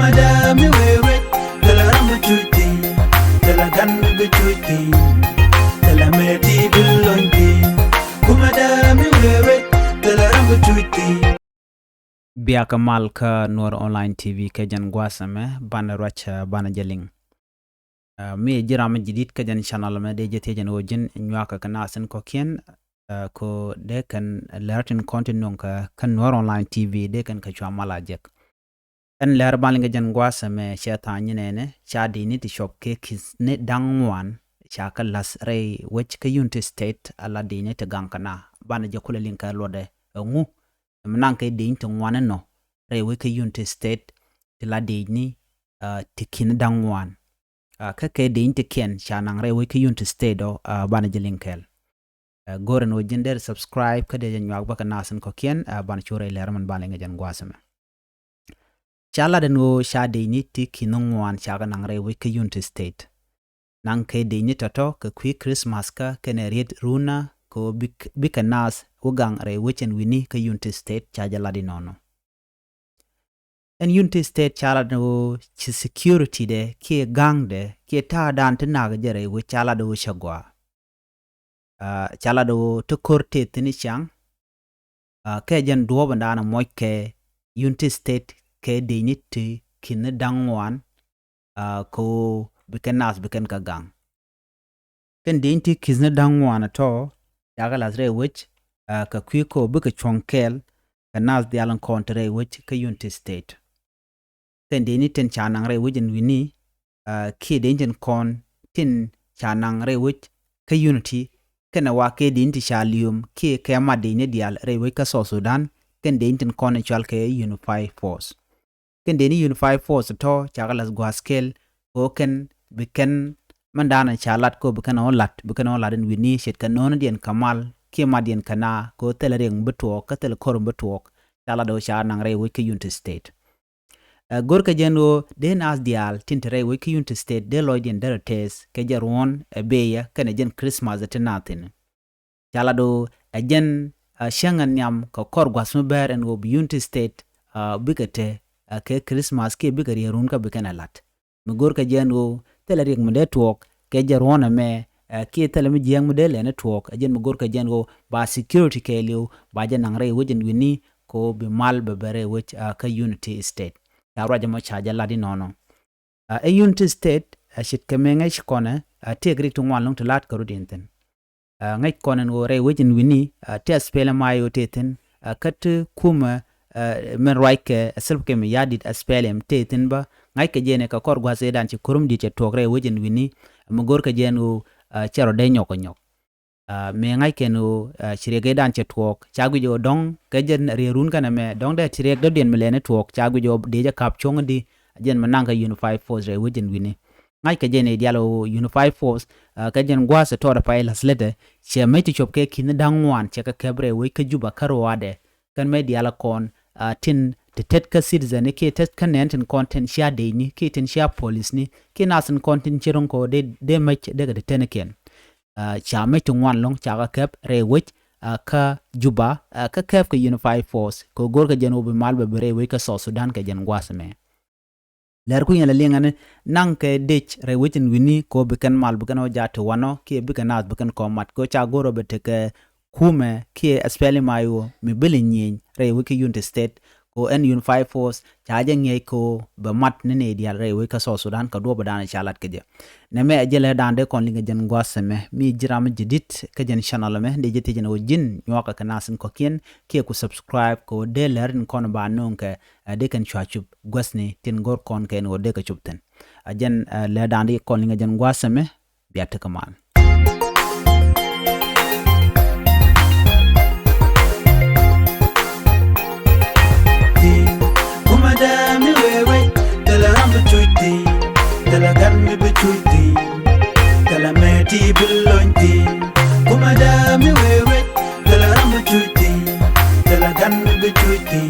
kumada mi wewe tala rambu chuti tala gan mi chuti tala meti bilonti kumada mi wewe tala rambu chuti biya kamal ka Nuer online tv ke jan gwasame bana racha bana jaling mi jirama jidit ka jan channel me de jete jan ojin nywaka kana sen ko kien ko de kan lertin content nonka kan Nuer online tv de kan ka chwa malajek en ler balinga jan gwasame cheta nyinene cha di ni ti shop ke kis ne dangwan cha ka las rei which ka unity state ala di ne te gankana bana jakule linka lode ngu mnan ke din to ngwana no rewe ke unity state ti la di ni ti kin dangwan ka ke din ti ken chanang rewe ke unity state do bana jelinkel goren o jinder subscribe ka de nyak baka nasen ko ken bana chure lerman balinga jan gwasama chala de no sha de ni ti kin ngwan cha ga nang rewe ke unity state nang ke de ni toto ke kwi christmas ka keneriet runa ko bika nas ugang re wichen wini ka unity state chaja ladi nono en unity state chala no chi security de ki gang de ki ta dan tinaga jere wi chala do shagwa chala do to korte tini chang ke jan duo bandana moike unity state ke dignity kin dangwan ko bika nas bikan ka gang ken dignity kizna dangwan to yaga lazre which ka kwiko buka chonkel ka nas dialan kontre which ka unity state ten deni ten chanang re wujin wini ki denjen kon tin chanang re which ka unity kana wa ke din ti shalium ki ka ma deni dial re which ka so Sudan ken denjen kon chal ke unify force ken deni unify force to chaga las gwaskel o ken biken mandana chalat ko bukan olat wini shet kanon dien kamal ki madien kana ko telereng betuok ka tel korum betuok tala do sha nang re wiki unity state gorka jeno den as dial tintere wiki unity state de loidien derates ke jaron beya kana jen christmas atinatin tala do ajen shangan nyam ko korgwas mber en go unity state bigate ke christmas ke bigari run ka bikana lat mi gorka jeno telereng mede tuok ke jarona me ki telemi jiang model ne tuok ajen mugor ka jengo ba security ke liu ba jen nangre wujin wini ko bi mal be bere which ka unity state ya raja mo chaja ladi nono a unity state shit kemenge shikone tegri to wan long to lat karu dinten ngai konen go re wujin wini te spele mayo teten kat kuma men raike self kem yadit spelem teten ba ngai ke jene ka korgwa sedan ci kurum di te togre wujin wini mugor ka jengo chero de nyoko me ngai kenu chirege dan che tuok chagu jo dong ke jen rerun kana me dong de chireg do den melene tuok chagu jo de ja kap chong di jen mananga unify force re wujin wini ngai ke jen dialo unify force ke jen gwa se tora pa ila slete che me ti chop ke kin dangwan che ka kebre we ke juba karwade kan me diala kon tin thtɛt ka citizen ke test kan enten content sha de ni ke ten sha police ni ke nasen content chiron ko de mech de ga teneken cha me tungwan long cha ka kep re wich ka juba ka kep ka unify force ko gor ka jeno be mal be re we ka so Sudan ka jen gwasme ler ku yela lengane nang ke dich re wichin wini ko be kan mal be kan o jatu wano ke be kan as be kan ko mat ko cha goro be te ke kume ke espele mayo mi belinyin re wiki unity state ko en unify force chaje ngey ko be mat ne dial re we ka so Sudan ka do badana chalat ke je ne me jele dande kon linga jen gwaseme mi jiram jidit ke jen channel me de jeti jen o jin nyoka kanasin ko kien ke ku subscribe ko de lerin kon ba nonke de kan chachub gwasni tin gor kon ken o de ka chubten jen le dande kon linga jen gwaseme biata kaman tala gan mi bechuti tala meti bilonti kumada mi wewe tala rambuchuti tala gan mi bechuti